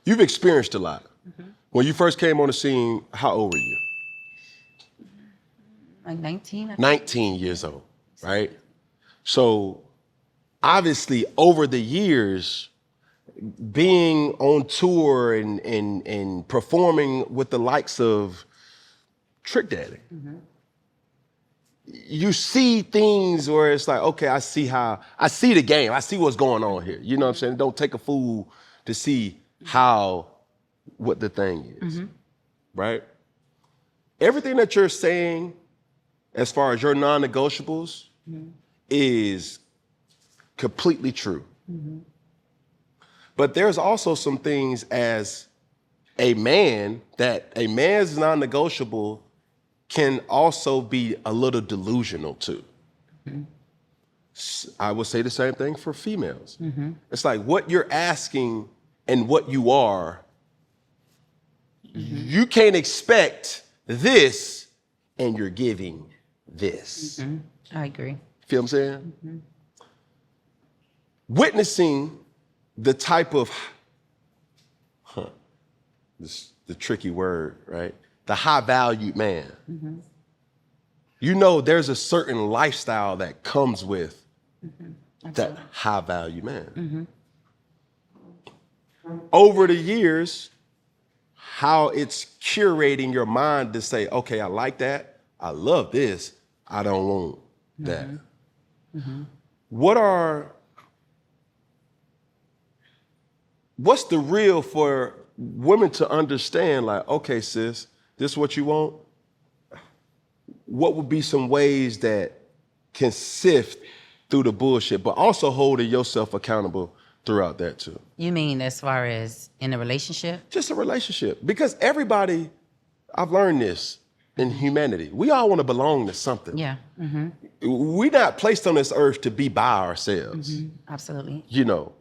You've experienced a lot. When you first came on the scene, how old were you? Like 19, I think. 19 years old, right? So obviously over the years, being on tour and performing with the likes of Trick Daddy, you see things where it's like, okay, I see the game. I see what's going on here. You know what I'm saying? Don't take a fool to see what the thing is, right? Everything that you're saying as far as your non-negotiables is completely true. But there's also some things as a man that a man's non-negotiable can also be a little delusional too. I would say the same thing for females. It's like what you're asking and what you are, you can't expect this and you're giving this. I agree. Feel what I'm saying? Witnessing the type of, this the tricky word, right? The high-valued man. You know there's a certain lifestyle that comes with that high-valued man. Over the years, how it's curating your mind to say, okay, I like that, I love this, I don't want that. What's the real for women to understand, like, okay, sis, this is what you want? What would be some ways that can sift through the bullshit, but also holding yourself accountable throughout that too? You mean as far as in a relationship? Just a relationship. Because everybody, I've learned this in humanity, we all want to belong to something. Yeah. We're not placed on this earth to be by ourselves. Absolutely. You know.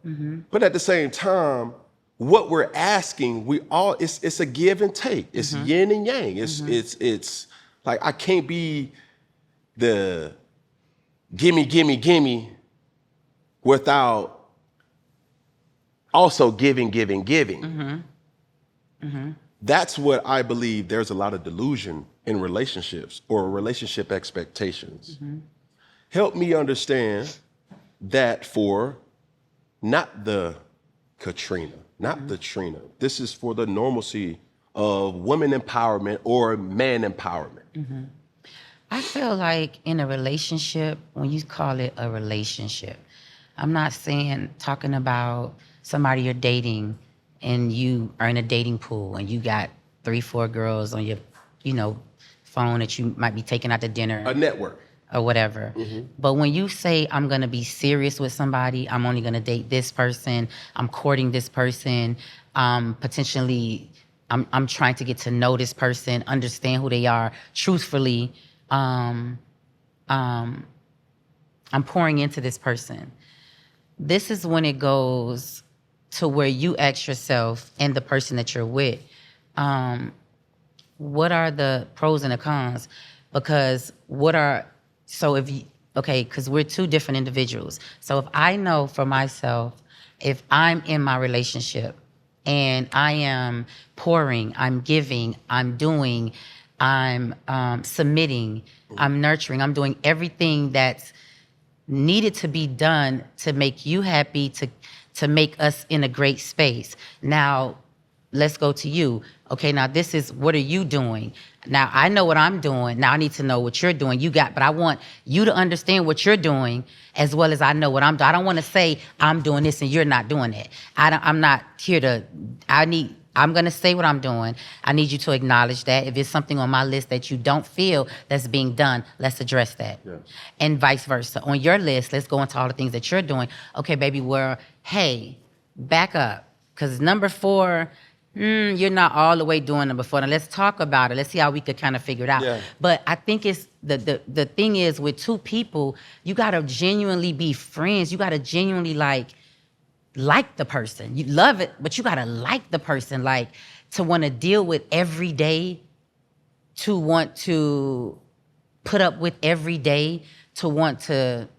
But at the same time, what we're asking, it's a give and take. It's yin and yang. It's like I can't be the gimme without also giving. That's what I believe. There's a lot of delusion in relationships or relationship expectations. Help me understand that for not the Katrina, not the Trina. This is for the normalcy of women empowerment or man empowerment. I feel like in a relationship, when you call it a relationship, I'm not talking about somebody you're dating and you are in a dating pool and you got 3-4 girls on your, phone that you might be taking out to dinner. A network. Or whatever. But when you say, I'm gonna be serious with somebody, I'm only gonna date this person, I'm courting this person, potentially, I'm trying to get to know this person, understand who they are, truthfully, I'm pouring into this person. This is when it goes to where you ask yourself and the person that you're with, what are the pros and the cons? Because because we're two different individuals. So if I know for myself, if I'm in my relationship and I am pouring, I'm giving, I'm doing, I'm submitting, I'm nurturing, I'm doing everything that's needed to be done to make you happy, to make us in a great space. Now, let's go to you. Okay, now this is, what are you doing? Now, I know what I'm doing. Now I need to know what you're doing. But I want you to understand what you're doing as well as I know what I'm doing. I don't want to say I'm doing this and you're not doing it. I'm not here to, I'm going to say what I'm doing. I need you to acknowledge that. If it's something on my list that you don't feel that's being done, let's address that. Yeah. And vice versa. On your list, let's go into all the things that you're doing. Okay, baby, hey, back up. Because number 4, you're not all the way doing number 4. Now let's talk about it. Let's see how we could kind of figure it out. Yeah. But I think it's the thing is with two people, you gotta genuinely be friends. You gotta genuinely like the person. You love it, but you gotta like the person, like to want to deal with every day, to want to put up with every day, to want to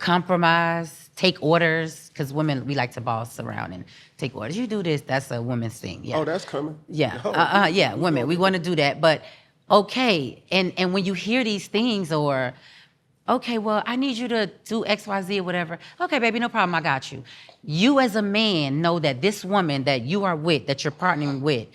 compromise, take orders, because women, we like to boss around and take orders. You do this, that's a woman's thing. Yeah. Oh, that's coming. Yeah. Oh, Yeah, women, we want to do that. But okay, and when you hear these things, or okay, well, I need you to do X, Y, Z or whatever. Okay, baby, no problem, I got you. You as a man know that this woman that you are with, that you're partnering with,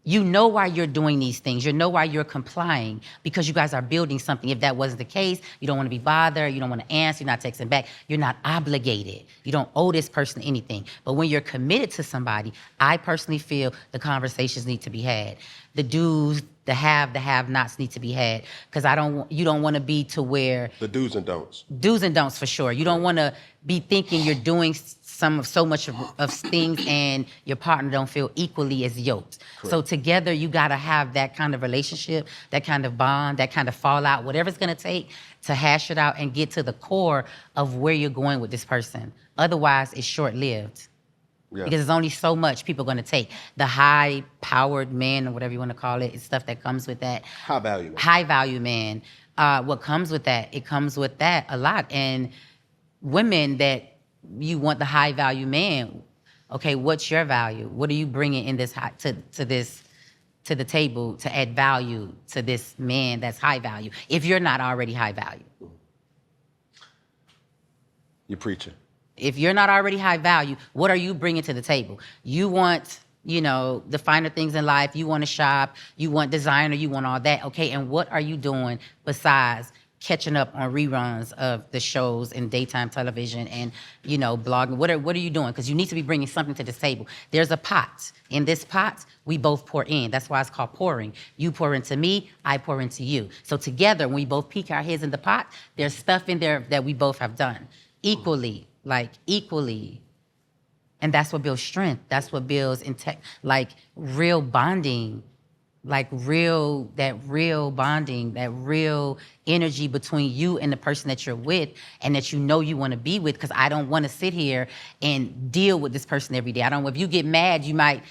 you know why you're doing these things. You know why you're complying, because you guys are building something. If that wasn't the case, you don't want to be bothered. You don't want to answer. You're not texting back. You're not obligated. You don't owe this person anything. But when you're committed to somebody, I personally feel the conversations need to be had. The do's, the have-nots need to be had. Because you don't want to be to where... The do's and don'ts. Do's and don'ts, for sure. You don't want to be thinking you're doing so much of things and your partner don't feel equally as yoked. Correct. So together you got to have that kind of relationship, that kind of bond, that kind of fallout, whatever it's going to take to hash it out and get to the core of where you're going with this person. Otherwise, it's short-lived. Yeah. Because there's only so much people are going to take. The high-powered man, or whatever you want to call it, is stuff that comes with that. High-value man. High-value man. What comes with that? It comes with that a lot. And women that you want the high-value man, okay, what's your value? What are you bringing in this to the table to add value to this man that's high value, if you're not already high value? You're preaching. If you're not already high value, what are you bringing to the table? You want, the finer things in life. You want to shop. You want designer. You want all that. Okay, and what are you doing besides catching up on reruns of the shows and daytime television and, blogging? What are you doing? Because you need to be bringing something to this table. There's a pot. In this pot, we both pour in. That's why it's called pouring. You pour into me, I pour into you. So together, when we both peek our heads in the pot, there's stuff in there that we both have done equally. And that's what builds strength. That's what builds real bonding, real bonding, that real energy between you and the person that you're with and that you want to be with. Because I don't want to sit here and deal with this person every day. If you get mad, you might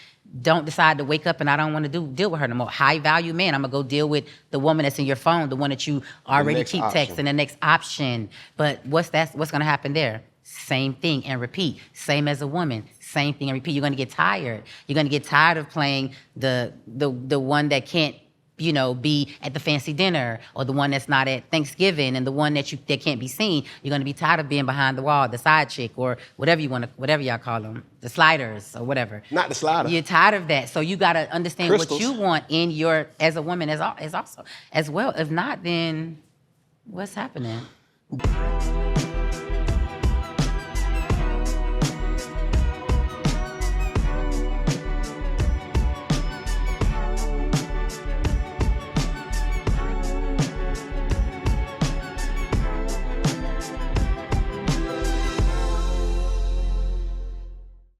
don't decide to wake up and I don't want to deal with her no more. High value man, I'm going to go deal with the woman that's in your phone, the one that you already keep texting, the next option. But what's going to happen there? Same thing and repeat. Same as a woman, same thing and repeat. You're going to get tired. You're going to get tired of playing the one that can't, be at the fancy dinner, or the one that's not at Thanksgiving, and the one that can't be seen. You're going to be tired of being behind the wall, the side chick, or whatever y'all call them, the sliders or whatever. Not the slider. You're tired of that. So you got to understand Crystals. What you want as a woman as well. If not, then what's happening?